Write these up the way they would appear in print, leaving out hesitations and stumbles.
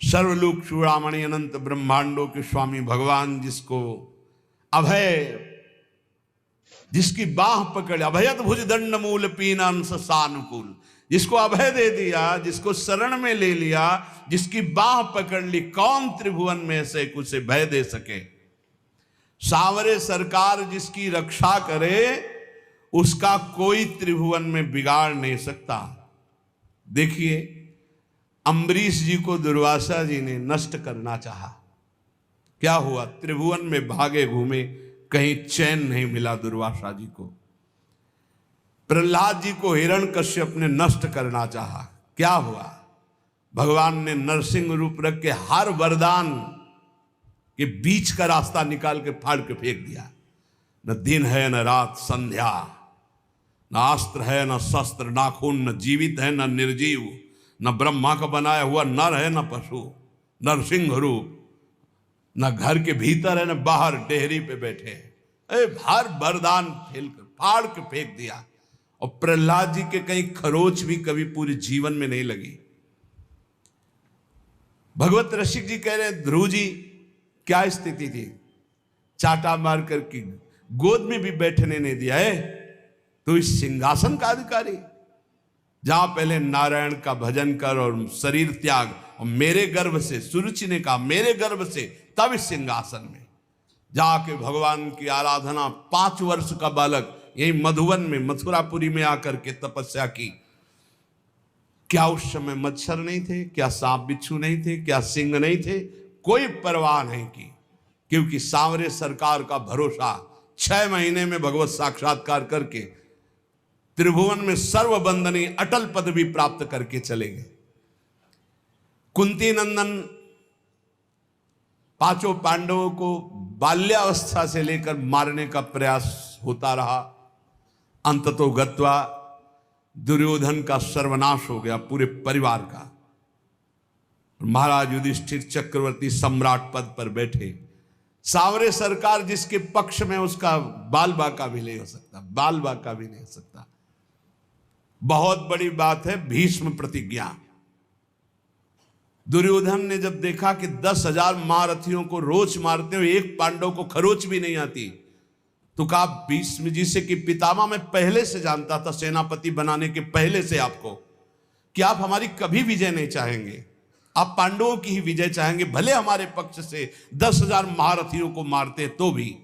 सर्वलोक चूड़ामणि अनंत ब्रह्मांडों के स्वामी भगवान जिसको अभय, जिसकी बाह पकड़, अभयत भुज दंड मूल पीनांश सानुकूल, जिसको अभय दे दिया, जिसको शरण में ले लिया, जिसकी बाह पकड़ ली, कौन त्रिभुवन में से कुछ भय दे सके। सांवरे सरकार जिसकी रक्षा करे, उसका कोई त्रिभुवन में बिगाड़ नहीं सकता। देखिए, अम्बरीश जी को दुर्वासा जी ने नष्ट करना चाहा, क्या हुआ? त्रिभुवन में भागे घूमे, कहीं चैन नहीं मिला दुर्वासा जी को। प्रहलाद जी को हिरण्यकश्यप ने नष्ट करना चाहा, क्या हुआ? भगवान ने नरसिंह रूप रख के हर वरदान के बीच का रास्ता निकाल के फाड़ के फेंक दिया। न दिन है न रात संध्या, न अस्त्र है न शस्त्र, न खून, न जीवित है न निर्जीव, न ब्रह्मा का बनाया हुआ नर है न पशु, नरसिंह रूप, न घर के भीतर है न बाहर, डेहरी पे बैठे। हर वरदान फेल कर फाड़ के फेंक दिया। और प्रहलाद जी के कहीं खरोच भी कभी पूरे जीवन में नहीं लगी। भगवत रसिक जी कह रहे हैं, ध्रुव जी क्या स्थिति थी, चाटा मार करके गोद में भी बैठने नहीं दिया है। तो इस सिंहासन का अधिकारी, जहां पहले नारायण का भजन कर और शरीर त्याग, और मेरे गर्भ से, सुरुचि ने कहा मेरे गर्भ से, तब इस सिंहासन में जाके भगवान की आराधना, 5 वर्ष का बालक यही मधुवन में, मथुरापुरी में आकर के तपस्या की। क्या उस समय मच्छर नहीं थे? क्या सांप बिच्छू नहीं थे? क्या सिंह नहीं थे? कोई परवाह नहीं की, क्योंकि सांवरे सरकार का भरोसा, 6 महीने में भगवत साक्षात्कार करके त्रिभुवन में सर्वबंदनी अटल पदवी प्राप्त करके चले गए। कुंती नंदन 5 पांडवों को बाल्यावस्था से लेकर मारने का प्रयास होता रहा। अंततो गत्वा दुर्योधन का सर्वनाश हो गया, पूरे परिवार का। महाराज युधिष्ठिर चक्रवर्ती सम्राट पद पर बैठे। सांवरे सरकार जिसके पक्ष में, उसका बाल बाका भी नहीं हो सकता, बाल बाका भी नहीं हो सकता। बहुत बड़ी बात है भीष्म प्रतिज्ञा। दुर्योधन ने जब देखा कि 10,000 महारथियों को रोज मारते हुए एक पांडव को खरोच भी नहीं आती, तो कहा भीष्म जी से कि पितामह, मैं पहले से जानता था, सेनापति बनाने के पहले से आपको, कि आप हमारी कभी विजय नहीं चाहेंगे, आप पांडवों की ही विजय चाहेंगे, भले हमारे पक्ष से 10,000 महारथियों को मारते तो भी।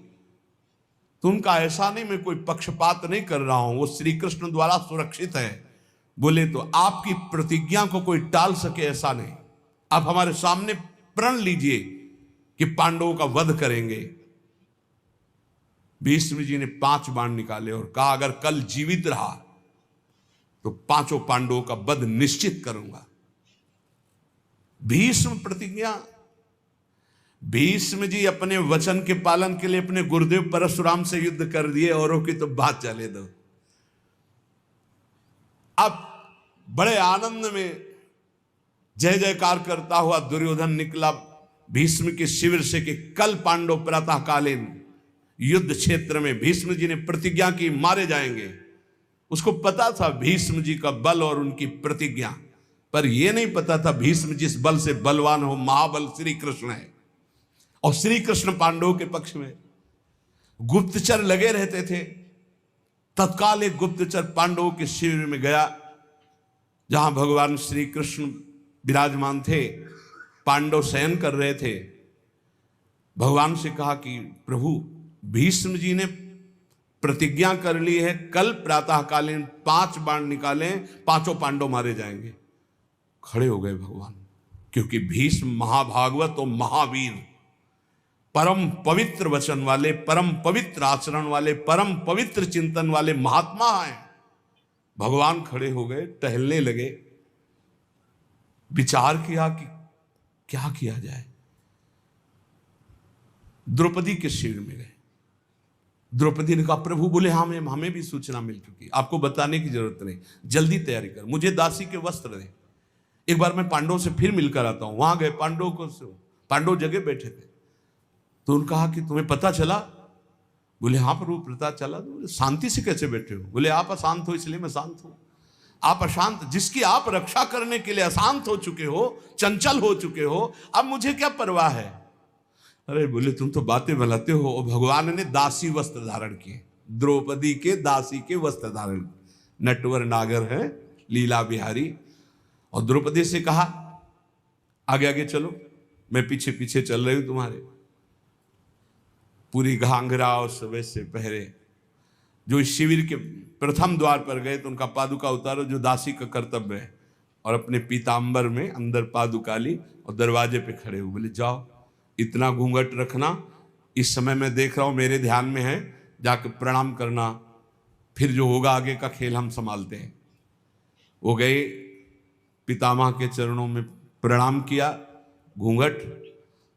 तो उनका ऐसा नहीं, मैं कोई पक्षपात नहीं कर रहा हूं, वो श्री कृष्ण द्वारा सुरक्षित है। बोले तो आपकी प्रतिज्ञा को कोई टाल सके ऐसा नहीं, आप हमारे सामने प्रण लीजिए कि पांडवों का वध करेंगे। भीष्म जी ने 5 बाण निकाले और कहा, अगर कल जीवित रहा तो 5 पांडवों का वध निश्चित करूंगा। भीष्म प्रतिज्ञा। भीष्म जी अपने वचन के पालन के लिए अपने गुरुदेव परशुराम से युद्ध कर दिए, औरों की तो बात चले दो। अब बड़े आनंद में जय जयकार करता हुआ दुर्योधन निकला भीष्म के शिविर से कि कल पांडव प्रातःकालीन युद्ध क्षेत्र में, भीष्म जी ने प्रतिज्ञा की, मारे जाएंगे। उसको पता था भीष्म जी का बल और उनकी प्रतिज्ञा, पर यह नहीं पता था भीष्म जिस बल से बलवान हो, महाबल श्री कृष्ण है। और श्री कृष्ण पांडवों के पक्ष में गुप्तचर लगे रहते थे। तत्काल एक गुप्तचर पांडवों के शिविर में गया, जहां भगवान श्री कृष्ण विराजमान थे, पांडव शयन कर रहे थे। भगवान से कहा कि प्रभु, भीष्म जी ने प्रतिज्ञा कर ली है, कल प्रातःकालीन 5 बाण निकालें, 5 पांडव मारे जाएंगे। खड़े हो गए भगवान, क्योंकि भीष्म महाभागवत और महावीर, परम पवित्र वचन वाले, परम पवित्र आचरण वाले, परम पवित्र चिंतन वाले महात्मा हैं। भगवान खड़े हो गए, टहलने लगे, विचार किया कि क्या किया जाए। द्रौपदी के शिविर में गए। द्रौपदी ने कहा, प्रभु। बोले, हाँ, हमें भी सूचना मिल चुकी, आपको बताने की जरूरत नहीं, जल्दी तैयारी कर, मुझे दासी के वस्त्र दे, एक बार मैं पांडवों से फिर मिलकर आता हूं। वहां गए, पांडव जगह बैठे थे। तो उन्होंने कहा कि तुम्हें पता चला? बोले, हाँ प्रभु, पता चला। तो बोले, शांति से कैसे बैठे हो? बोले, आप अशांत हो इसलिए मैं शांत हूं। आप अशांत, जिसकी आप रक्षा करने के लिए अशांत हो चुके हो, चंचल हो चुके हो, अब मुझे क्या परवाह है। अरे बोले तुम तो बातें बनाते हो। और भगवान ने दासी वस्त्र धारण किए, द्रौपदी के दासी के वस्त्र धारण, नटवर नागर है लीला बिहारी। और द्रौपदी से कहा आगे आगे चलो, मैं पीछे पीछे चल रही हूं तुम्हारे। पूरी घाघरा और सुबह से पहरे। जो इस शिविर के प्रथम द्वार पर गए तो उनका पादुका उतारो, जो दासी का कर्तव्य है, और अपने पीतांबर में अंदर पादुका ली और दरवाजे पे खड़े हुए बोले जाओ, इतना घूंघट रखना, इस समय मैं देख रहा हूं मेरे ध्यान में है, जाके प्रणाम करना, फिर जो होगा आगे का खेल हम संभालते हैं। वो गए, पितामह के चरणों में प्रणाम किया, घूंघट,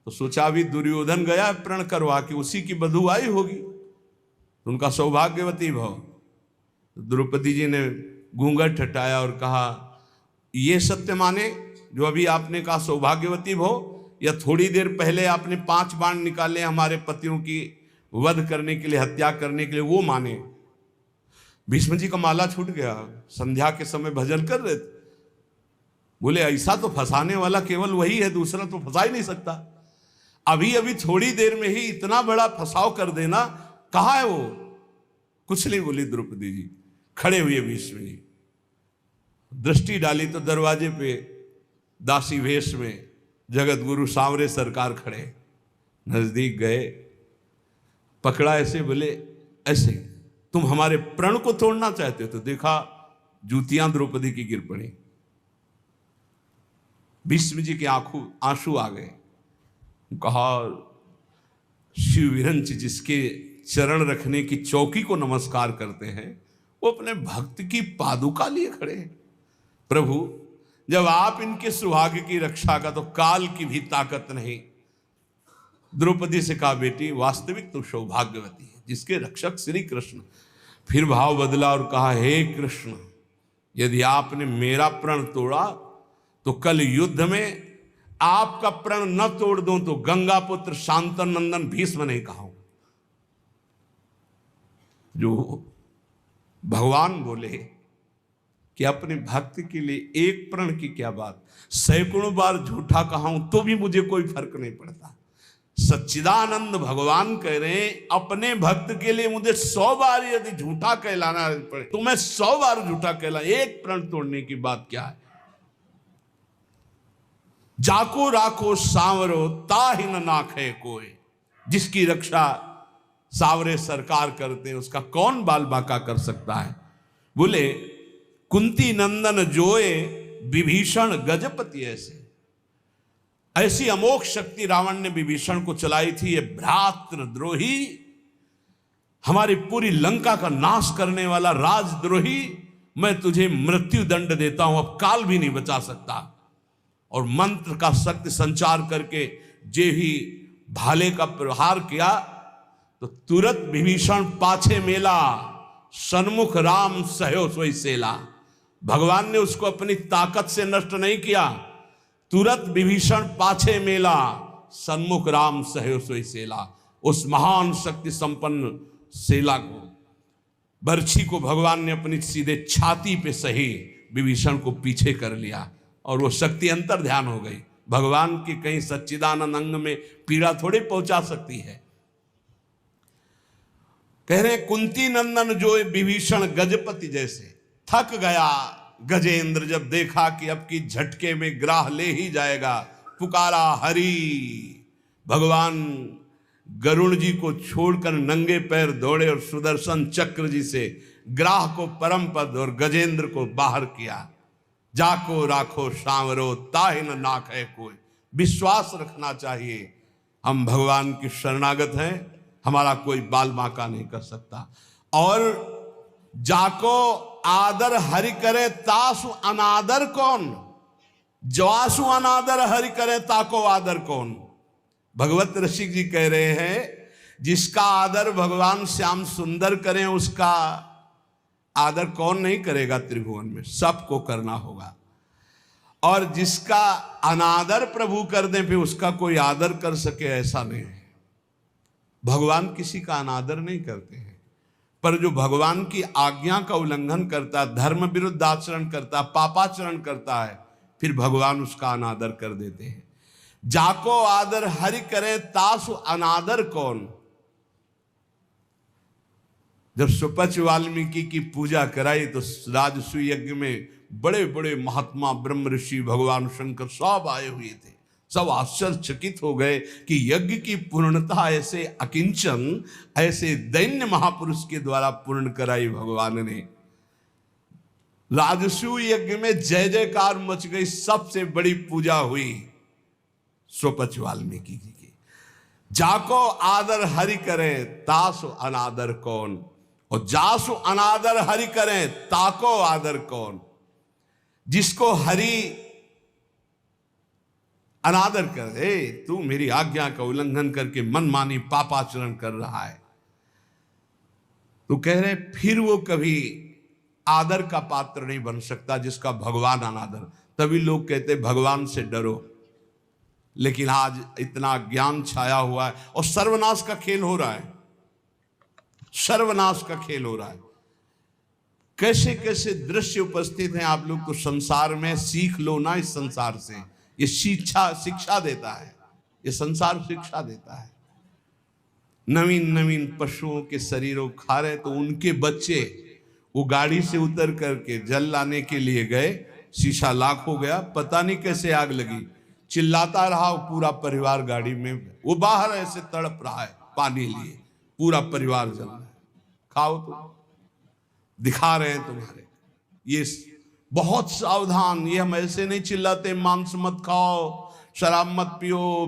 तो सोचा अभी दुर्योधन गया प्रण करवा के, उसी की बधू आई होगी, तो उनका सौभाग्यवती भव। द्रौपदी जी ने घूंघट हटाया और कहा ये सत्य माने जो अभी आपने कहा सौभाग्यवती भव, या थोड़ी देर पहले आपने 5 बाण निकाले हमारे पतियों की वध करने के लिए, हत्या करने के लिए, वो माने। भीष्म जी का माला छूट गया, संध्या के समय भजन कर रहे थे। बोले ऐसा तो फंसाने वाला केवल वही है, दूसरा तो फंसा ही नहीं सकता। अभी अभी थोड़ी देर में ही इतना बड़ा फंसाव कर देना, कहाँ है वो। कुछ नहीं बोली द्रौपदी जी, खड़े हुए भीष्म जी। दृष्टि डाली तो दरवाजे पे दासी वेश में जगत गुरु सांवरे सरकार खड़े। नजदीक गए, पकड़ा ऐसे, बोले ऐसे तुम हमारे प्रण को तोड़ना चाहते हो। तो देखा जूतियां द्रौपदी की गिर पड़ी। भीष्म जी के आंसू आ गए। कहा शिव विरंच जिसके चरण रखने की चौकी को नमस्कार करते हैं, वो अपने भक्त की पादुका लिए खड़े हैं। प्रभु जब आप इनके सुहाग की रक्षा का, तो काल की भी ताकत नहीं। द्रौपदी से कहा बेटी वास्तविक तो सौभाग्यवती है जिसके रक्षक श्री कृष्ण। फिर भाव बदला और कहा हे कृष्ण, यदि आपने मेरा प्रण तोड़ा तो कल युद्ध में आपका प्रण न तोड़ दूं तो गंगा पुत्र शांतन नंदन भीष्म नहीं कहा। जो भगवान बोले कि अपने भक्त के लिए एक प्रण की क्या बात, सैकड़ों बार झूठा कहा हूं तो भी मुझे कोई फर्क नहीं पड़ता। सच्चिदानंद भगवान कह रहे हैं अपने भक्त के लिए मुझे 100 बार यदि झूठा कहलाना पड़े तो मैं 100 बार झूठा कहला, एक प्रण तोड़ने की बात क्या है। जाको राखो सांवरो ताहि न नाखे कोई, जिसकी रक्षा सावरे सरकार करते हैं उसका कौन बाल बाका कर सकता है। बोले कुंती नंदन जोए विभीषण गजपति ऐसे, ऐसी अमोघ शक्ति रावण ने विभीषण को चलाई थी। ये भ्रातृद्रोही, हमारी पूरी लंका का नाश करने वाला राजद्रोही, मैं तुझे मृत्यु दंड देता हूं, अब काल भी नहीं बचा सकता। और मंत्र का शक्ति संचार करके जे ही भाले का प्रहार किया तो तुरंत विभीषण पाछे मेला, सन्मुख राम सहयो सोई सेला। भगवान ने उसको अपनी ताकत से नष्ट नहीं किया, तुरंत विभीषण पाछे मेला, सन्मुख राम सहयो सोई सेला। उस महान शक्ति संपन्न सेला को, बर्छी को भगवान ने अपनी सीधे छाती पे सही, विभीषण को पीछे कर लिया और वो शक्ति अंतर ध्यान हो गई। भगवान की कहीं सच्चिदानंद अंग में पीड़ा थोड़ी पहुंचा सकती है। कह रहे कुंती नंदन जो विभीषण गजपति जैसे। थक गया गजेंद्र जब देखा कि अब की झटके में ग्राह ले ही जाएगा, पुकारा हरि। भगवान गरुण जी को छोड़कर नंगे पैर दौड़े और सुदर्शन चक्र जी से ग्राह को परम पद और गजेंद्र को बाहर किया। जाको राखो सांवरो ताहि न नाखे कोई। विश्वास रखना चाहिए, हम भगवान की शरणागत हैं, हमारा कोई बाल बांका नहीं कर सकता। और जाको आदर हरि करे तासु अनादर कौन, जवासु अनादर हरि करे ताको आदर कौन। भगवत ऋषि जी कह रहे हैं जिसका आदर भगवान श्याम सुंदर करें उसका आदर कौन नहीं करेगा त्रिभुवन में, सबको करना होगा। और जिसका अनादर प्रभु कर दें फिर उसका कोई आदर कर सके ऐसा नहीं है। भगवान किसी का अनादर नहीं करते हैं। पर जो भगवान की आज्ञा का उल्लंघन करता है, धर्म विरुद्ध आचरण करता है, पापाचरण करता है, फिर भगवान उसका अनादर कर देते हैं। जाको आदर हरि करे तासु अनादर कौन। जब सुपच वाल्मीकि की पूजा कराई तो राजसूय यज्ञ में बड़े बड़े महात्मा ब्रह्म ऋषि भगवान शंकर सब आए हुए थे। सब आश्चर्यचकित हो गए कि यज्ञ की पूर्णता ऐसे अकिंचन, ऐसे दैन्य महापुरुष के द्वारा पूर्ण कराई भगवान ने। राजसूय यज्ञ में जय जयकार मच गई, सबसे बड़ी पूजा हुई सुपच वाल्मीकि की। जाको आदर हरि करे तासु अनादर कौन, और जासु अनादर हरि करे ताको आदर कौन। जिसको हरि अनादर कर दे, तू मेरी आज्ञा का उल्लंघन करके मनमानी पापाचरण कर रहा है, तो कह रहे फिर वो कभी आदर का पात्र नहीं बन सकता जिसका भगवान अनादर। तभी लोग कहते भगवान से डरो, लेकिन आज इतना ज्ञान छाया हुआ है और सर्वनाश का खेल हो रहा है, सर्वनाश का खेल हो रहा है। कैसे कैसे दृश्य उपस्थित हैं, आप लोग को संसार में सीख लो ना। इस संसार से ये शिक्षा देता है, ये संसार शिक्षा देता है। नवीन नवीन पशुओं के शरीरों खा रहे तो उनके बच्चे वो गाड़ी से उतर करके जल लाने के लिए गए, शीशा लाख हो गया, पता नहीं कैसे आग लगी, चिल्लाता रहा पूरा परिवार गाड़ी में, वो बाहर ऐसे तड़प रहा है पानी लिए, पूरा परिवार जल रहा है। खाओ तो दिखा रहे हैं तुम्हारे। ये बहुत सावधान, ये हम ऐसे नहीं चिल्लाते मांस मत खाओ, शराब मत पियो,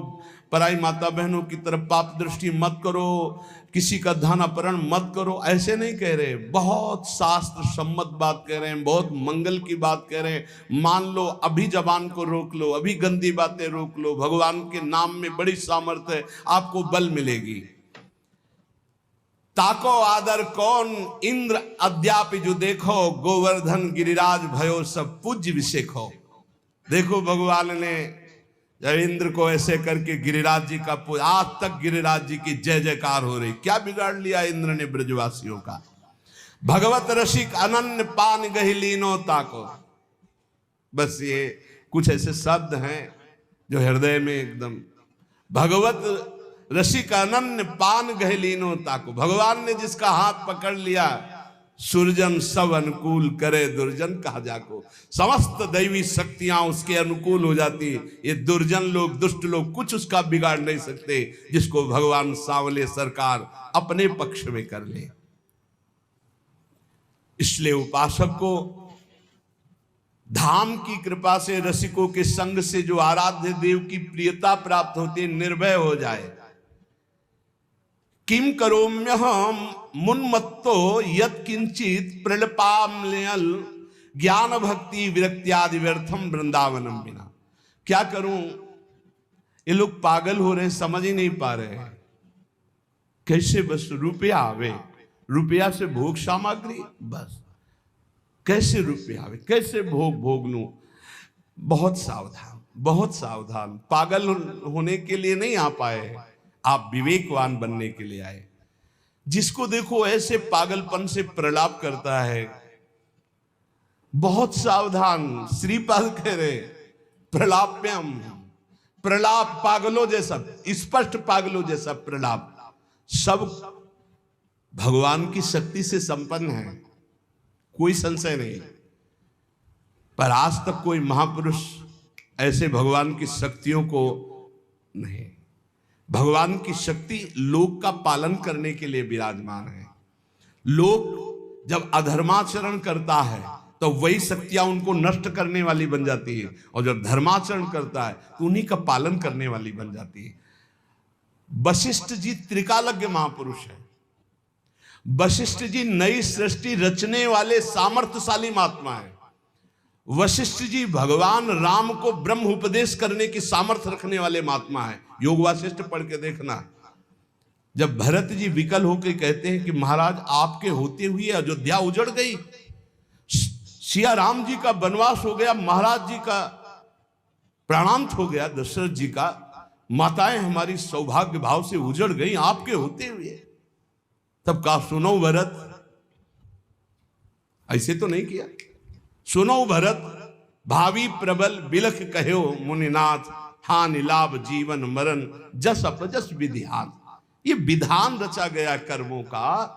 पराई माता बहनों की तरफ पाप दृष्टि मत करो, किसी का धन अपहरण मत करो, ऐसे नहीं कह रहे। बहुत शास्त्र सम्मत बात कह रहे हैं, बहुत मंगल की बात कह रहे हैं। मान लो अभी जबान को रोक लो, अभी गंदी बातें रोक लो, भगवान के नाम में बड़ी सामर्थ्य है, आपको बल मिलेगी। ताको आदर कौन इंद्र अद्यापि जो देखो, गोवर्धन गिरिराज भयो सब पूज्य विषेखो। देखो भगवान ने जब इंद्र को ऐसे करके गिरिराज जी का पूजा, आज तक गिरिराज जी की जय जयकार हो रही। क्या बिगाड़ लिया इंद्र ने ब्रजवासियों का। भगवत रसिक अनन्य पान गहिलीनो ताको। बस ये कुछ ऐसे शब्द हैं जो हृदय में एकदम, भगवत रसिक अनन्य पान गहलीनो ताको। भगवान ने जिसका हाथ पकड़ लिया, सुरजन सब अनुकूल करे दुर्जन कहा जाको। समस्त दैवी शक्तियां उसके अनुकूल हो जाती। ये दुर्जन लोग, दुष्ट लोग कुछ उसका बिगाड़ नहीं सकते, जिसको भगवान सांवले सरकार अपने पक्ष में कर ले। इसलिए उपासक को धाम की कृपा से, रसिकों के संग से जो आराध्य देव की प्रियता प्राप्त होती है, निर्भय हो जाए। किम करोम्यहम मुन्मत्तो यत् किंचित प्रलपाम्यल ज्ञान भक्ति विरक्त्यादि व्यर्थम वृंदावनम बिना। क्या करूं, ये लोग पागल हो रहे, समझ ही नहीं पा रहे हैं। कैसे बस रुपया आवे, रुपया से भोग सामग्री, बस कैसे रुपया आवे, कैसे भोग लूं। बहुत सावधान, बहुत सावधान। पागल होने के लिए नहीं आ पाए, आप विवेकवान बनने के लिए आए। जिसको देखो ऐसे पागलपन से प्रलाप करता है, बहुत सावधान। श्रीपाद कह रहे प्रलाप्यम, प्रलाप पागलों जैसा, स्पष्ट पागलों जैसा प्रलाप। सब भगवान की शक्ति से संपन्न है, कोई संशय नहीं। पर आज तक कोई महापुरुष ऐसे भगवान की शक्तियों को नहीं। भगवान की शक्ति लोक का पालन करने के लिए विराजमान है। लोक जब अधर्माचरण करता है तो वही शक्तियां उनको नष्ट करने वाली बन जाती है, और जब धर्माचरण करता है तो उन्हीं का पालन करने वाली बन जाती है। वशिष्ठ जी त्रिकालज्ञ महापुरुष है। वशिष्ठ जी नई सृष्टि रचने वाले सामर्थ्यशाली महात्मा है। वशिष्ठ जी भगवान राम को ब्रह्म उपदेश करने की सामर्थ्य रखने वाले महात्मा है। योग वासिष्ठ पढ़ के देखना। जब भरत जी विकल होकर कहते हैं कि महाराज आपके होते हुए अयोध्या उजड़ गई, सिया राम जी का वनवास हो गया, महाराज जी का प्राणांत हो गया, दशरथ जी का, माताएं हमारी सौभाग्य भाव से उजड़ गई आपके होते हुए। तब कहा सुनो भरत, ऐसे तो नहीं किया। सुनो भरत भावी प्रबल बिलख कहो मुनिनाथ, हानि लाभ जीवन मरण जस अपजस विधिहान। ये विधान रचा गया कर्मों का।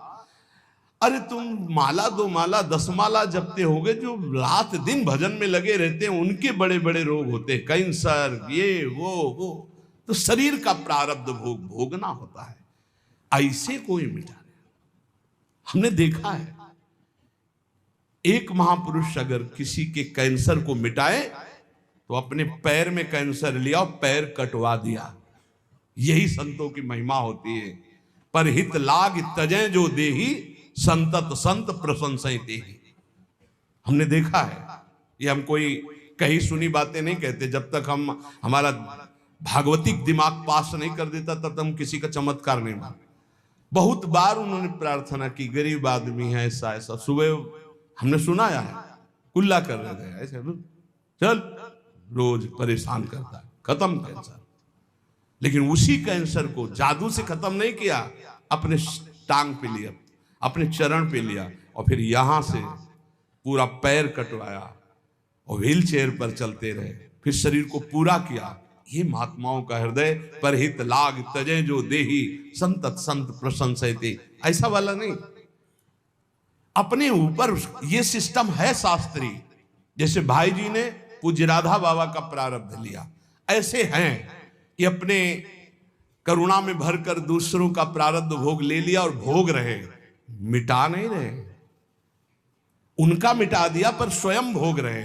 अरे तुम माला दो माला 10 माला जपते होगे, जो रात दिन भजन में लगे रहते हैं उनके बड़े बड़े रोग होते हैं, कैंसर, ये वो। तो शरीर का प्रारब्ध भोगना होता है, ऐसे कोई मिटा नहीं। हमने देखा है एक महापुरुष अगर किसी के कैंसर को मिटाए तो अपने पैर में कैंसर लिया और पैर कटवा दिया। यही संतों की महिमा होती है। पर हित लाग तजय जो देही, संतत संत प्रशंसय तेहि। हमने देखा है, ये हम कोई कहीं सुनी बातें नहीं कहते। जब तक हमारा भागवतिक दिमाग पास नहीं कर देता तब तक हम किसी का चमत्कार नहीं मानते। बहुत बार उन्होंने प्रार्थना की, गरीब आदमी है, ऐसा ऐसा। सुबह हमने सुनाया है कुल्ला कर रहे थे, ऐसे चल रोज परेशान करता है, खत्म कैंसर। लेकिन उसी कैंसर को जादू से खत्म नहीं किया, अपने टांग पे लिया, अपने चरण पे लिया और फिर यहां से पूरा पैर कटवाया और व्हील चेयर पर चलते रहे, फिर शरीर को पूरा किया। ये महात्माओं का हृदय। पर हित लाग तजय जो देही, संतत संत प्रशंसयते। ऐसा वाला नहीं, अपने ऊपर ये सिस्टम है शास्त्री। जैसे भाई जी ने पूज्य राधा बाबा का प्रारब्ध लिया, ऐसे हैं कि अपने करुणा में भरकर दूसरों का प्रारब्ध भोग ले लिया और भोग रहे, मिटा नहीं रहे। उनका मिटा दिया पर स्वयं भोग रहे।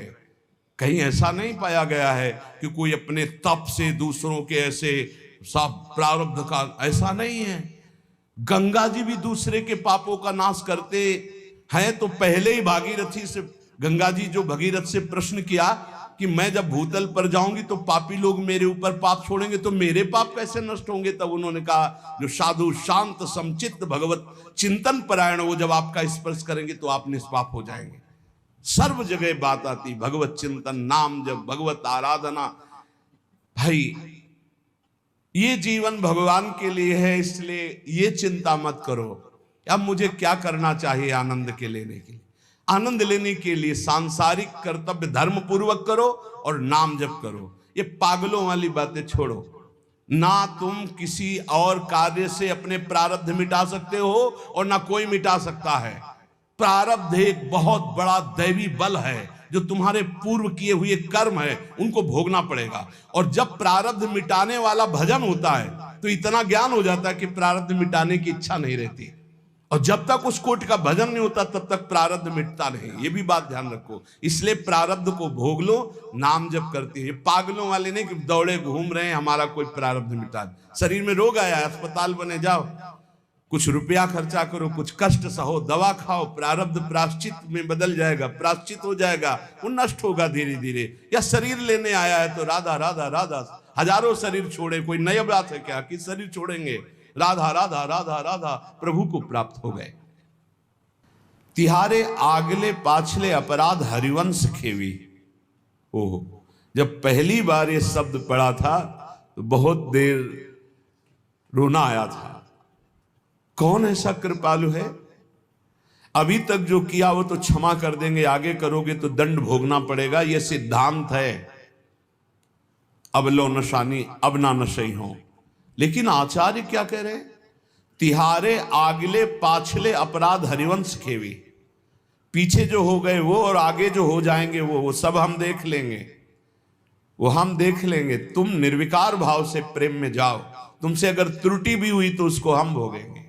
कहीं ऐसा नहीं पाया गया है कि कोई अपने तप से दूसरों के ऐसे सब प्रारब्ध का, ऐसा नहीं है। गंगा जी भी दूसरे के पापों का नाश करते हैं। तो पहले ही भागीरथी से, गंगा जी जो भगीरथ से प्रश्न किया कि मैं जब भूतल पर जाऊंगी तो पापी लोग मेरे ऊपर पाप छोड़ेंगे तो मेरे पाप कैसे नष्ट होंगे। तब उन्होंने कहा जो साधु शांत समचित्त भगवत चिंतन परायण, वो जब आपका स्पर्श करेंगे तो आप निष्पाप हो जाएंगे। सर्व जगह बात आती भगवत चिंतन, नाम जब, भगवत आराधना। भाई ये जीवन भगवान के लिए है, इसलिए ये चिंता मत करो अब मुझे क्या करना चाहिए आनंद के लेने के लिए। आनंद लेने के लिए सांसारिक कर्तव्य धर्म पूर्वक करो और नाम जप करो। ये पागलों वाली बातें छोड़ो। ना तुम किसी और कार्य से अपने प्रारब्ध मिटा सकते हो और ना कोई मिटा सकता है। प्रारब्ध एक बहुत बड़ा दैवी बल है, जो तुम्हारे पूर्व किए हुए कर्म है उनको भोगना पड़ेगा। और जब प्रारब्ध मिटाने वाला भजन होता है तो इतना ज्ञान हो जाता है कि प्रारब्ध मिटाने की इच्छा नहीं रहती। और जब तक उस कोट का भजन नहीं होता तब तक प्रारब्ध मिटता नहीं। ये भी बात ध्यान रखो। इसलिए प्रारब्ध को भोग लो, नाम जप करती है। पागलों वाले नहीं कि दौड़े घूम रहे हैं हमारा कोई प्रारब्ध मिटा। शरीर में रोग आया, अस्पताल बने जाओ, कुछ रुपया खर्चा करो, कुछ कष्ट सहो, दवा खाओ, प्रारब्ध प्राश्चित में बदल जाएगा, प्राश्चित हो जाएगा, वो नष्ट होगा धीरे धीरे। या शरीर लेने आया है तो राधा राधा राधा, हजारों शरीर छोड़े, कोई नई बात है क्या कि शरीर छोड़ेंगे? राधा राधा राधा राधा, प्रभु को प्राप्त हो गए। तिहारे आगले पाछले अपराध हरिवंश खेवी। ओह, जब पहली बार ये शब्द पढ़ा था तो बहुत देर रोना आया था। कौन ऐसा कृपालु है? अभी तक जो किया वो तो क्षमा कर देंगे, आगे करोगे तो दंड भोगना पड़ेगा। ये सिद्धांत है। अब लो नशानी अब ना नशई हो। लेकिन आचार्य क्या कह रहे? तिहारे आगले पाछले अपराध हरिवंश खेवी। पीछे जो हो गए वो और आगे जो हो जाएंगे वो सब हम देख लेंगे, वो हम देख लेंगे। तुम निर्विकार भाव से प्रेम में जाओ। तुमसे अगर त्रुटि भी हुई तो उसको हम भोगेंगे।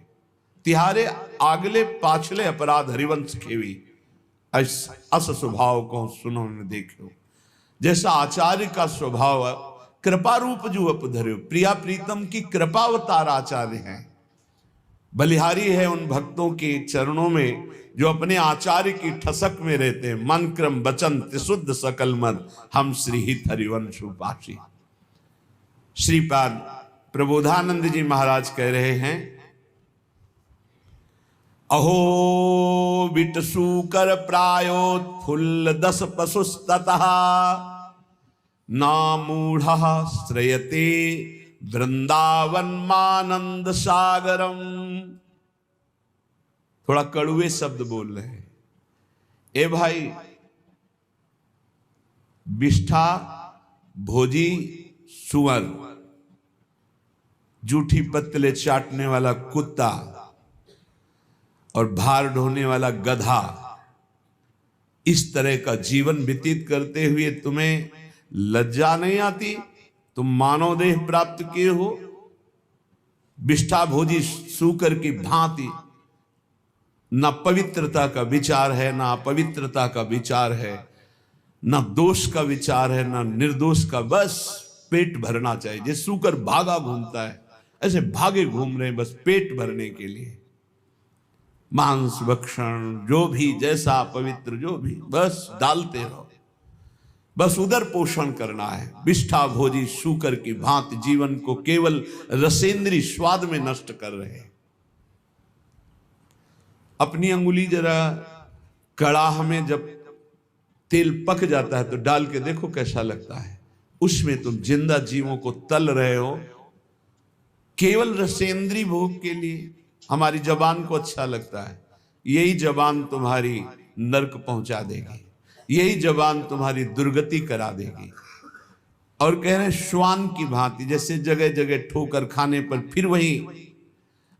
तिहारे आगले पाछले अपराध हरिवंश खेवी, अस स्वभाव को सुनो न देखो। जैसा आचार्य का स्वभाव कृपा रूप जो अपधर्यो, प्रिया प्रीतम की कृपावतार आचार्य हैं। बलिहारी है उन भक्तों के चरणों में जो अपने आचार्य की ठसक में रहते हैं। मन क्रम वचन त्रिशुद्ध सकल मद, हम श्रीहित हरिवंश उपासी। श्रीपाद प्रबोधानंद जी महाराज कह रहे हैं, अहो बिटसू कर प्रायोत्फुल्ल दस पशुस्ततः, नामूढ़ श्रयते वृंदावन मानंद सागरम। थोड़ा कड़ुए शब्द बोल रहे हैं। ए भाई, बिष्ठा भोजी सुअर, जूठी पत्तले चाटने वाला कुत्ता और भार ढोने वाला गधा, इस तरह का जीवन व्यतीत करते हुए तुम्हें लज्जा नहीं आती? तुम मानव देह प्राप्त किए हो, बिष्ठा भोजी सूकर की भांति न पवित्रता का विचार है, न अपवित्रता का विचार है, न दोष का विचार है, न निर्दोष का। बस पेट भरना चाहिए। जैसे सूकर भागा घूमता है, ऐसे भागे घूम रहे हैं बस पेट भरने के लिए। मांस भक्षण, जो भी जैसा पवित्र, जो भी बस डालते रहो, बस उदर पोषण करना है। बिष्ठा भोजी सूकर की भांति जीवन को केवल रसेंद्री स्वाद में नष्ट कर रहे हैं। अपनी अंगुली जरा कड़ाह में जब तेल पक जाता है तो डाल के देखो कैसा लगता है। उसमें तुम जिंदा जीवों को तल रहे हो केवल रसेंद्री भोग के लिए। हमारी जबान को अच्छा लगता है, यही जबान तुम्हारी नरक पहुंचा देगी, यही जबान तुम्हारी दुर्गति करा देगी। और कह रहे श्वान की भांति, जैसे जगह जगह ठोकर खाने पर फिर वही,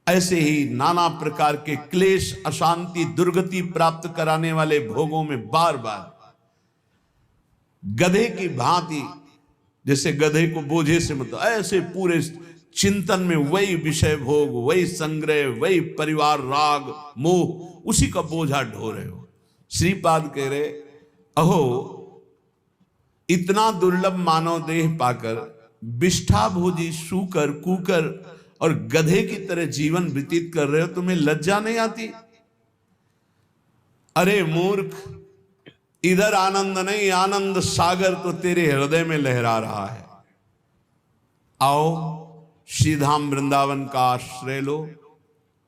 ऐसे ही नाना प्रकार के क्लेश, अशांति, दुर्गति प्राप्त कराने वाले भोगों में बार बार गधे की भांति, जैसे गधे को बोझे से मतलब ऐसे पूरे चिंतन में वही विषय भोग, वही संग्रह, वही परिवार राग मोह, उसी का बोझा ढो रहे हो। श्रीपाद कह रहे अहो, इतना दुर्लभ मानव देह पाकर बिष्ठा भोजी सूकर, कुकर और गधे की तरह जीवन व्यतीत कर रहे हो, तुम्हें लज्जा नहीं आती? अरे मूर्ख, इधर आनंद नहीं, आनंद सागर तो तेरे हृदय में लहरा रहा है। आओ श्रीधाम वृंदावन का आश्रय लो,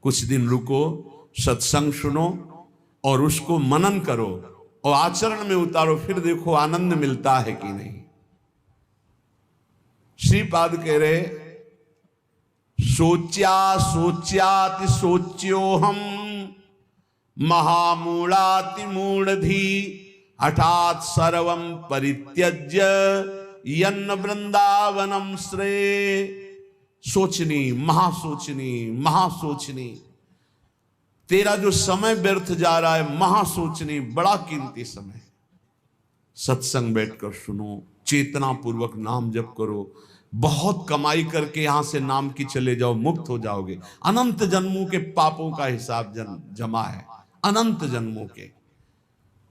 कुछ दिन रुको, सत्संग सुनो और उसको मनन करो और आचरण में उतारो, फिर देखो आनंद मिलता है कि नहीं। श्रीपाद कह रहे सोच्या सोच्याति सोच्यो हम महामूढ़ाति मूढ़धी हठात सर्वम परित्यज्य यन्न वृंदावनम श्रेय। सोचनी, महासोचनी, महासोचनी, तेरा जो समय व्यर्थ जा रहा है, महासोचनी, बड़ा कीमती समय। सत्संग बैठकर सुनो, चेतना पूर्वक नाम जप करो, बहुत कमाई करके यहां से नाम की चले जाओ, मुक्त हो जाओगे। अनंत जन्मों के पापों का हिसाब जमा है, अनंत जन्मों के।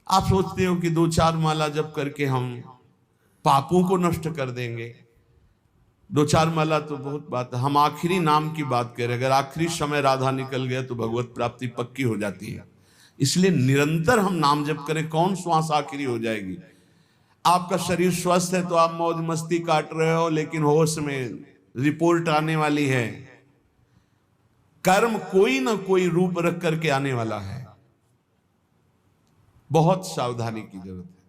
आप सोचते हो कि 2-4 माला जप करके हम पापों को नष्ट कर देंगे। 2-4 माला तो बहुत बात है, हम आखिरी नाम की बात करें। अगर आखिरी समय राधा निकल गया तो भगवत प्राप्ति पक्की हो जाती है। इसलिए निरंतर हम नाम जप करें। कौन श्वास आखिरी हो जाएगी? आपका शरीर स्वस्थ है तो आप मौज मस्ती काट रहे हो, लेकिन होश में रिपोर्ट आने वाली है। कर्म कोई ना कोई रूप रख करके आने वाला है। बहुत सावधानी की जरूरत है।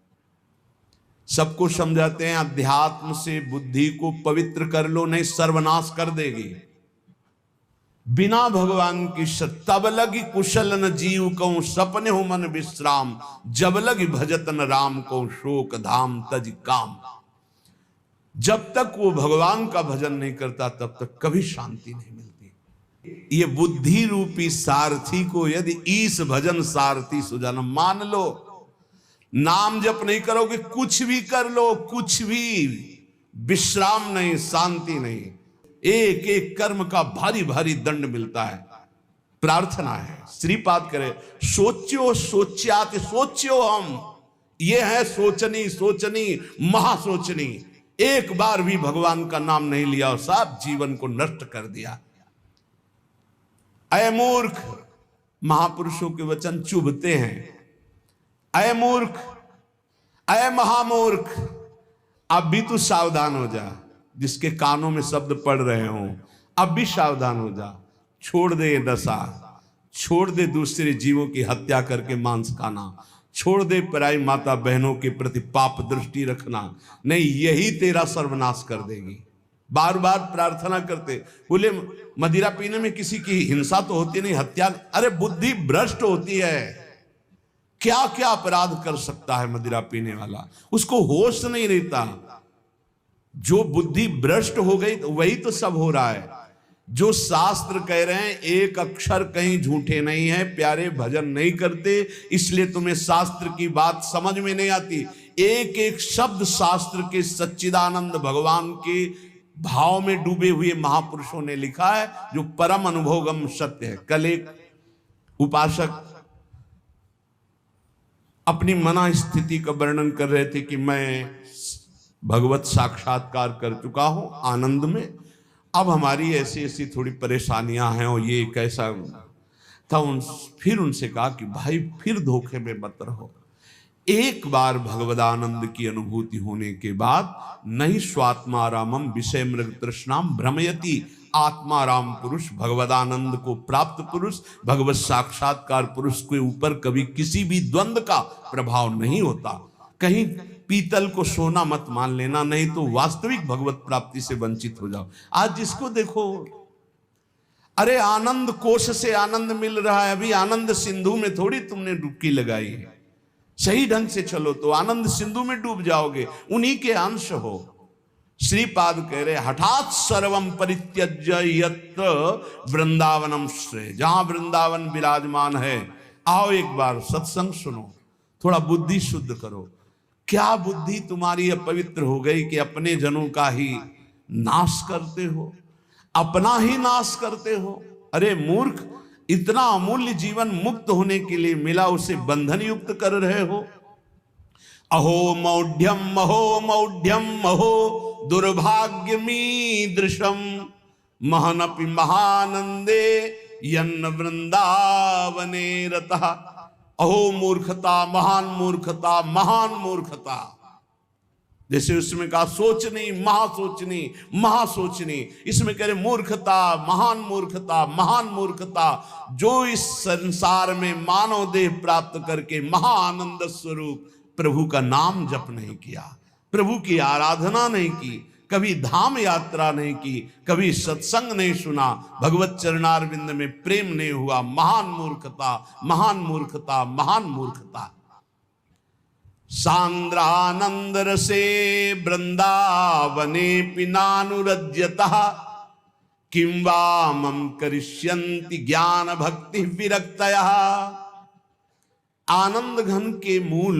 सबको समझाते हैं अध्यात्म से बुद्धि को पवित्र कर लो, नहीं सर्वनाश कर देगी। बिना भगवान की तब लगी कुशल न जीव को सपने हो मन विश्राम, जब लगी भजतन राम को शोक धाम तज काम। जब तक वो भगवान का भजन नहीं करता तब तक कभी शांति नहीं मिलती। ये बुद्धि रूपी सारथी को यदि ईस भजन सारथी सुजान मान लो, नाम जप नहीं करोगे, कुछ भी कर लो, कुछ भी विश्राम नहीं, शांति नहीं, एक एक कर्म का भारी भारी दंड मिलता है। प्रार्थना है, श्रीपाद करे सोच्यो सोच्याति सोच्यो हम, ये है सोचनी, सोचनी, महासोचनी। एक बार भी भगवान का नाम नहीं लिया और सब जीवन को नष्ट कर दिया। अय मूर्ख, महापुरुषों के वचन चुभते हैं। अय मूर्ख, अय महामूर्ख, अब भी तू सावधान हो जा। जिसके कानों में शब्द पड़ रहे हो, अब भी सावधान हो जा। छोड़ दे ये दशा, छोड़ दे दूसरे जीवों की हत्या करके मांस खाना, छोड़ दे पराई माता बहनों के प्रति पाप दृष्टि रखना, नहीं यही तेरा सर्वनाश कर देगी। बार बार प्रार्थना करते, बोले मदिरा पीने में किसी की हिंसा तो होती नहीं, हत्या, अरे बुद्धि भ्रष्ट होती है। क्या क्या अपराध कर सकता है मदिरा पीने वाला, उसको होश नहीं रहता। जो बुद्धि भ्रष्ट हो गई तो वही तो सब हो रहा है। जो शास्त्र कह रहे हैं एक अक्षर कहीं झूठे नहीं है, प्यारे भजन नहीं करते, इसलिए तुम्हें शास्त्र की बात समझ में नहीं आती। एक एक शब्द शास्त्र के सच्चिदानंद भगवान के भाव में डूबे हुए महापुरुषों ने लिखा है, जो परम अनुभवगम सत्य है। कल एक उपासक अपनी मना स्थिति का वर्णन कर रहे थे कि मैं भगवत साक्षात्कार कर चुका हूं आनंद में, अब हमारी ऐसी ऐसी थोड़ी परेशानियां हैं और ये कैसा था। फिर उनसे कहा कि भाई फिर धोखे में मत रहो। एक बार भगवदानंद की अनुभूति होने के बाद नहीं स्वात्मारामम विषय मृग तृष्णाम भ्रमयति, आत्माराम पुरुष भगवदानंद को प्राप्त पुरुष भगवत साक्षात्कार पुरुष के ऊपर कभी किसी भी द्वंद्व का प्रभाव नहीं होता। कहीं पीतल को सोना मत मान लेना, नहीं तो वास्तविक भगवत प्राप्ति से वंचित हो जाओ। आज जिसको देखो, अरे आनंद कोश से आनंद मिल रहा है, अभी आनंद सिंधु में थोड़ी तुमने डुबकी लगाई है। सही ढंग से चलो तो आनंद सिंधु में डूब जाओगे, उन्हीं के अंश हो। श्रीपाद कह रहे हठात सर्वम परित्यज्य यत्र वृंदावनम श्रेय, जहां वृंदावन विराजमान है आओ एक बार सत्संग सुनो, थोड़ा बुद्धि शुद्ध करो। क्या बुद्धि तुम्हारी अपवित्र हो गई कि अपने जनों का ही नाश करते हो, अपना ही नाश करते हो। अरे मूर्ख, इतना अमूल्य जीवन मुक्त होने के लिए मिला, उसे बंधन युक्त कर रहे हो। अहो मौढ़्यम अहो दुर्भाग्यमीदृशम महनपि महानंदे यन्न वृंदावने रतः। अहो मूर्खता, महान मूर्खता, महान मूर्खता। जैसे उसमें कहा सोचनी महासोचनी महासोचनी, इसमें कह रहे मूर्खता, महान मूर्खता, जो इस संसार में मानव देह प्राप्त करके महाआनंद स्वरूप प्रभु का नाम जप नहीं किया, प्रभु की आराधना नहीं की, कभी धाम यात्रा नहीं की, कभी सत्संग नहीं सुना, भगवत चरणारविंद में प्रेम नहीं हुआ। महान मूर्खता, महान मूर्खता, महान मूर्खता। सांद्रानंद रसे वृंदावने पिनानुरज्यतः किं वा मम करिष्यन्ति ज्ञान भक्ति विरक्तयः। आनंद घन के मूल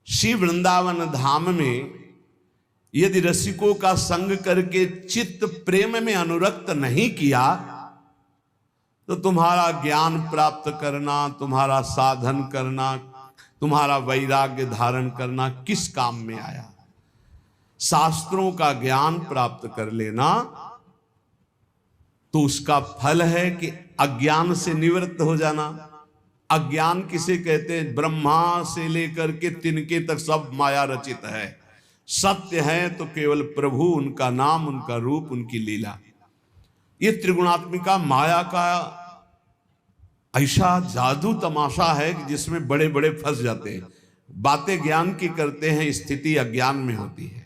श्री वृंदावन धाम में यदि रसिकों का संग करके चित्त प्रेम में अनुरक्त नहीं किया तो तुम्हारा ज्ञान प्राप्त करना, तुम्हारा साधन करना, तुम्हारा वैराग्य धारण करना किस काम में आया। शास्त्रों का ज्ञान प्राप्त कर लेना तो उसका फल है कि अज्ञान से निवृत्त हो जाना। अज्ञान किसे कहते हैं? ब्रह्मा से लेकर के तिनके तक सब माया रचित है। सत्य है तो केवल प्रभु, उनका नाम, उनका रूप, उनकी लीला। ये त्रिगुणात्मिका माया का ऐसा जादू तमाशा है कि जिसमें बड़े बड़े फंस जाते हैं। बातें ज्ञान की करते हैं, स्थिति अज्ञान में होती है।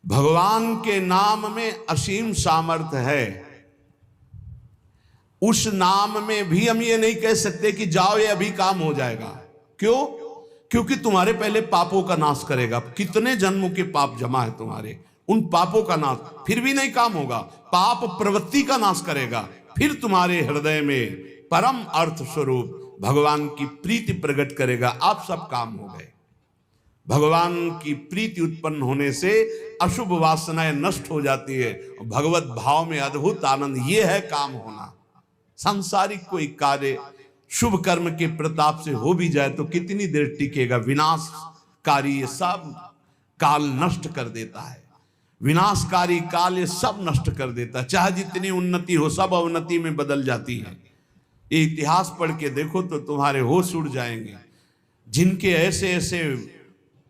भगवान के नाम में असीम सामर्थ्य है। उस नाम में भी हम ये नहीं कह सकते कि जाओ ये अभी काम हो जाएगा। क्यों? क्योंकि तुम्हारे पहले पापों का नाश करेगा। कितने जन्मों के पाप जमा है तुम्हारे, उन पापों का नाश, फिर भी नहीं काम होगा। पाप प्रवृत्ति का नाश करेगा, फिर तुम्हारे हृदय में परम अर्थ स्वरूप भगवान की प्रीति प्रकट करेगा। आप सब काम हो गए। भगवान की प्रीति उत्पन्न होने से अशुभ वासनाएं नष्ट हो जाती है। भगवत भाव में अद्भुत आनंद, ये है काम होना। सांसारिक कोई कार्य शुभ कर्म के प्रताप से हो भी जाए तो कितनी देर टिकेगा। विनाशकारी ये सब काल नष्ट कर देता है। विनाशकारी काल ये सब नष्ट कर देता है। चाहे जितनी उन्नति हो, सब अवनति में बदल जाती है। ये इतिहास पढ़ के देखो तो तुम्हारे होश उड़ जाएंगे। जिनके ऐसे ऐसे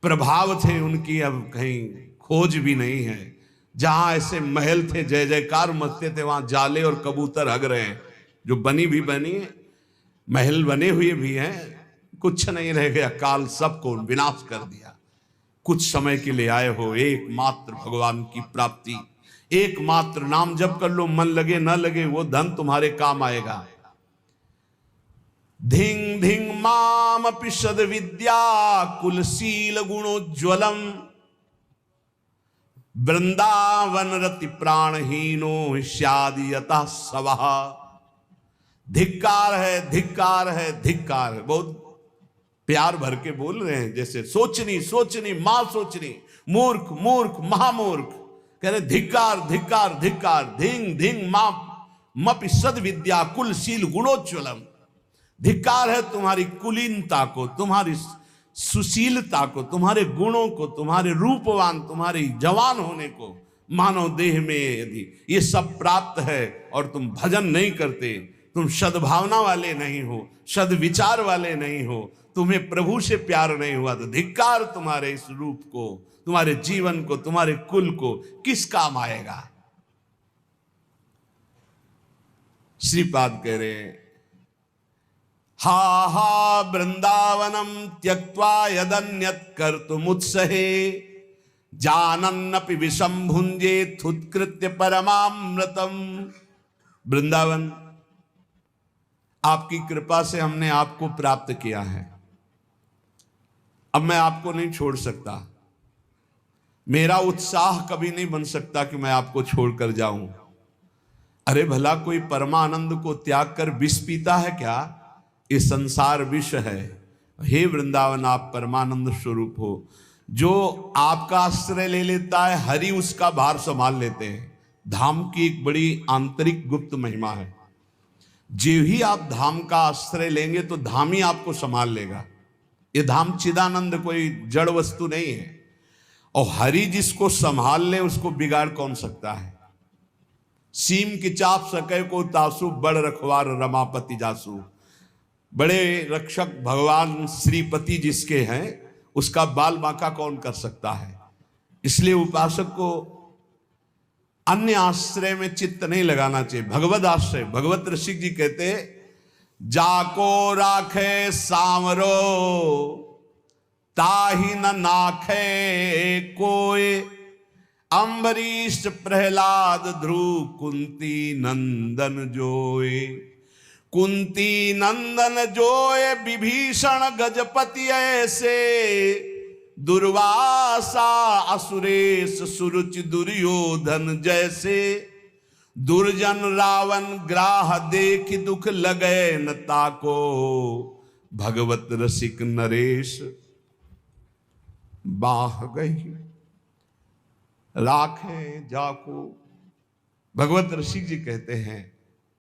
प्रभाव थे उनकी अब कहीं खोज भी नहीं है। जहां ऐसे महल थे, जय जयकार मचते थे, वहां जाले और कबूतर हग रहे हैं। जो बनी भी बनी है, महल बने हुए भी हैं, कुछ नहीं रह गया। काल सबको विनाश कर दिया। कुछ समय के लिए आए हो, एकमात्र भगवान की प्राप्ति, एकमात्र नाम जप कर लो। मन लगे न लगे वो धन तुम्हारे काम आएगा। धिंग धिंग मामपि सद विद्या कुलशील गुणोज्ज्वलम वृंदावन रति प्राणहीनो स्यादि यतः सवः। धिक्कार है, धिक्कार है, धिक्कार है। बहुत प्यार भर के बोल रहे हैं, जैसे सोचनी सोचनी मां सोचनी, मूर्ख मूर्ख महामूर्ख। कह रहे धिक्कार धिक्कार धिक्कार, धिंग धिंग मां मपि सद विद्या कुलशील गुणोज्ज्वलम। धिक्कार है तुम्हारी कुलीनता को, तुम्हारी सुशीलता को, तुम्हारे गुणों को, तुम्हारे रूपवान, तुम्हारे जवान होने को। मानव देह में यदि ये सब प्राप्त है और तुम भजन नहीं करते, तुम सद्भावना वाले नहीं हो, सद्विचार वाले नहीं हो, तुम्हें प्रभु से प्यार नहीं हुआ, तो धिक्कार तुम्हारे इस रूप को, तुम्हारे जीवन को, तुम्हारे कुल को किस काम आएगा। श्रीपाद कह रहे हैं हा हा वृंदावनम त्यक्त्वा यदन्यत् कर्तुमुत्सहे जानन्नपि विषम भुंजेत् उत्कृत्य परमामृतम। वृंदावन आपकी कृपा से हमने आपको प्राप्त किया है, अब मैं आपको नहीं छोड़ सकता। मेरा उत्साह कभी नहीं बन सकता कि मैं आपको छोड़कर जाऊं। अरे भला कोई परमानंद को त्याग कर विष पीता है क्या? ये संसार विष है। हे वृंदावन आप परमानंद स्वरूप हो। जो आपका आश्रय ले लेता है, हरि उसका भार संभाल लेते हैं। धाम की एक बड़ी आंतरिक गुप्त महिमा है। जो ही आप धाम का आश्रय लेंगे तो धाम ही आपको संभाल लेगा। ये धाम चिदानंद कोई जड़ वस्तु नहीं है, और हरि जिसको संभाल ले उसको बिगाड़ कौन सकता है। सीम की चाप सके को तासु, बड़ रखवार रमापति जासु। बड़े रक्षक भगवान श्रीपति जिसके हैं, उसका बाल बांका कौन कर सकता है। इसलिए उपासक को अन्य आश्रय में चित्त नहीं लगाना चाहिए, भगवत आश्रय। भगवत ऋषिक जी कहते जाको राखे सामरो ताहि न नाखे कोय। अम्बरीश प्रहलाद ध्रुव कुंती नंदन जोए। कुंती नंदन जोए विभीषण गजपति ऐसे। दुर्वासा असुरेश सुरुचि दुर्योधन जैसे। दुर्जन रावण ग्राह देख दुख लगे न ताको। भगवत रसिक नरेश बाह गई राखे जाको। भगवत ऋषि जी कहते हैं